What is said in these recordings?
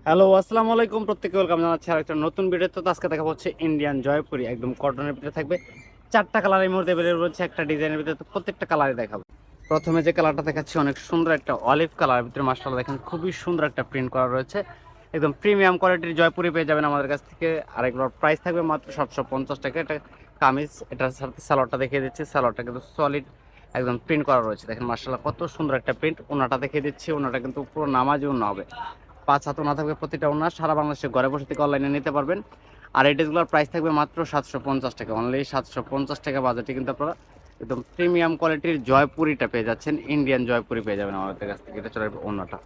Hello, আসসালামু আলাইকুম। প্রত্যেককে ওয়েলকাম জানাচ্ছি আর একটা নতুন ভিডিও। তো আজকে দেখা হচ্ছে ইন্ডিয়ান জয়পুরি, একদম কটনের ভিতরে থাকবে। চারটা কালারের মধ্যে বেরিয়ে রয়েছে একটা ডিজাইনের ভিতরে, তো প্রত্যেকটা কালারই দেখাবো। প্রথমে যে কালারটা দেখাচ্ছি অনেক সুন্দর একটা অলিভ কালারের ভিতরে, মাশাআল্লাহ দেখেন খুবই সুন্দর একটা প্রিন্ট করা রয়েছে। একদম প্রিমিয়াম কোয়ালিটির জয়পুরি পেয়ে যাবেন আমাদের কাছ থেকে। আর এগুলোর প্রাইস থাকবে মাত্র 750 টাকা। এটা কামিজ, এটার সাথে সালোয়ারটা দেখিয়ে দিচ্ছি। সালোয়ারটা কিন্তু সলিড একদম প্রিন্ট করা রয়েছে, দেখেন মাশাআল্লাহ কত সুন্দর একটা প্রিন্ট। ওনাটা দেখিয়ে দিচ্ছি, ওনাটা কিন্তু পুরো নামাজি ওনা হবে। 5 হাত ওনা থাকবে প্রতিটা ওনা। সারা বাংলাদেশে ঘরে বসে থেকে অনলাইনে নিতে পারবেন। আর এই ড্রেসগুলোর প্রাইস থাকবে মাত্র 750 টাকা, অনলি 750 টাকা বাজেটে কিন্তু আপনারা একদম প্রিমিয়াম কোয়ালিটির জয়পুরিটা পেয়ে যাচ্ছেন। ইন্ডিয়ান জয়পুরি পেয়ে যাবেন আমাদের কাছ থেকে। এটা চলে আসবে ওনাটা।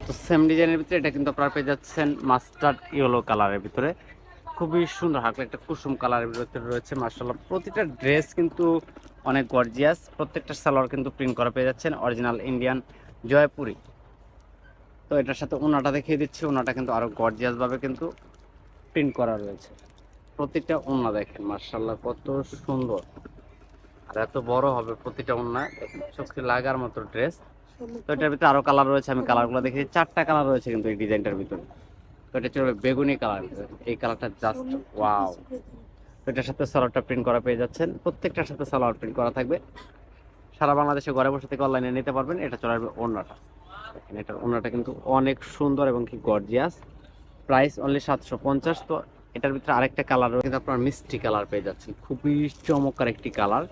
তো সেম ডিজাইনের ভিতরে এটা কিন্তু আপনারা পেয়ে যাচ্ছেন মাস্টার্ড ইয়েলো কালারের ভিতরে, খুবই সুন্দর হালকা একটা কুসুম কালারের ভিতরে রয়েছে। মার্শাল্লাহ প্রতিটা ড্রেস কিন্তু অনেক গর্জিয়াস। প্রত্যেকটা সালোয়ার কিন্তু প্রিন্ট করা পেয়ে যাচ্ছেন অরিজিনাল ইন্ডিয়ান জয়পুরি। তো এটার সাথে ওনাটা দেখিয়ে দিচ্ছি। ওনাটা কিন্তু আরো গর্জিয়াস ভাবে কিন্তু প্রিন্ট করা রয়েছে। প্রতিটা ওনা দেখেন মার্শাল্লাহ কত সুন্দর, আর এত বড় হবে প্রতিটা ওনা, চোখে লাগার মতো ড্রেস। তো এটার ভিতরে আরো কালার রয়েছে, আমি কালারগুলো দেখেছি। চারটা কালার রয়েছে কিন্তু এই ডিজাইনটার ভিতরে। তো এটা চলবে বেগুনি কালার, এই কালারটা জাস্ট ওয়াও। তো এটার সাথে সালোয়ারটা প্রিন্ট করা পেয়ে যাচ্ছেন, প্রত্যেকটার সাথে সালোয়ার প্রিন্ট করা থাকবে। সারা বাংলাদেশে ঘরে বসে থেকে অনলাইনে নিতে পারবেন। এটা চলে আসবে ওড়নাটা, দেখেন এটার ওড়নাটা কিন্তু অনেক সুন্দর এবং কি গর্জিয়াস। Price only 750। তো এটার ভিতরে আরেকটা কালার রয়েছে, কিন্তু আপনার মিষ্টি কালার পেয়ে যাচ্ছেন, খুবই চমৎকার একটি কালার।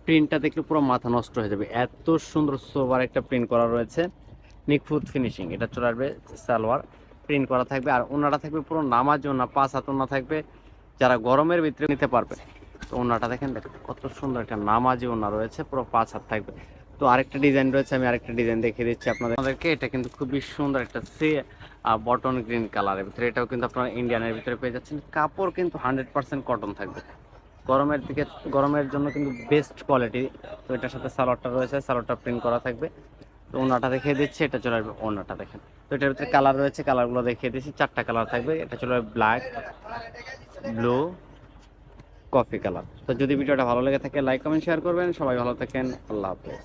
প্রিন্টটা দেখলে পুরো মাথা নষ্ট হয়ে যাবে, এত সুন্দর সোবার একটা প্রিন্ট করা রয়েছে। নিখুঁত ফিনিশিং। এটা চলে আসবে সালোয়ার প্রিন্ট করা থাকবে, আর ওনাটা থাকবে পুরো নামার জন্য 5 হাত ওনা থাকবে, যারা গরমের ভিতরে নিতে পারবে। তো ওনাটা দেখেন, দেখেন কত সুন্দর একটা নামাজি ওনা রয়েছে, পুরো 5 হাত থাকবে। তো আরেকটা ডিজাইন রয়েছে, আমি আরেকটা ডিজাইন দেখিয়ে দিচ্ছি আপনাদেরকে। এটা কিন্তু খুবই সুন্দর একটা বটন গ্রিন কালারের ভিতরে। এটাও কিন্তু আপনারা ইন্ডিয়ানের ভিতরে পেয়ে যাচ্ছেন। কাপড় কিন্তু 100% কটন থাকবে। গরমের দিকে, গরমের জন্য কিন্তু বেস্ট কোয়ালিটি। তো এটার সাথে সালোয়ারটা রয়েছে, সালোয়ারটা প্রিন্ট করা থাকবে। তো ওনাটা দেখিয়ে দিচ্ছি, এটা চলে আসবে ওনাটা দেখেন। তো এটার ভিতরে কালার রয়েছে, কালারগুলো দেখিয়ে দিচ্ছি। চারটা কালার থাকবে। এটা চলে আসবে ব্ল্যাক, ব্লু, কফি কালার। তো যদি ভিডিওটা ভালো লেগে থাকে লাইক কমেন্ট শেয়ার করবেন। সবাই ভালো থাকেন, আল্লাহ হাফেজ।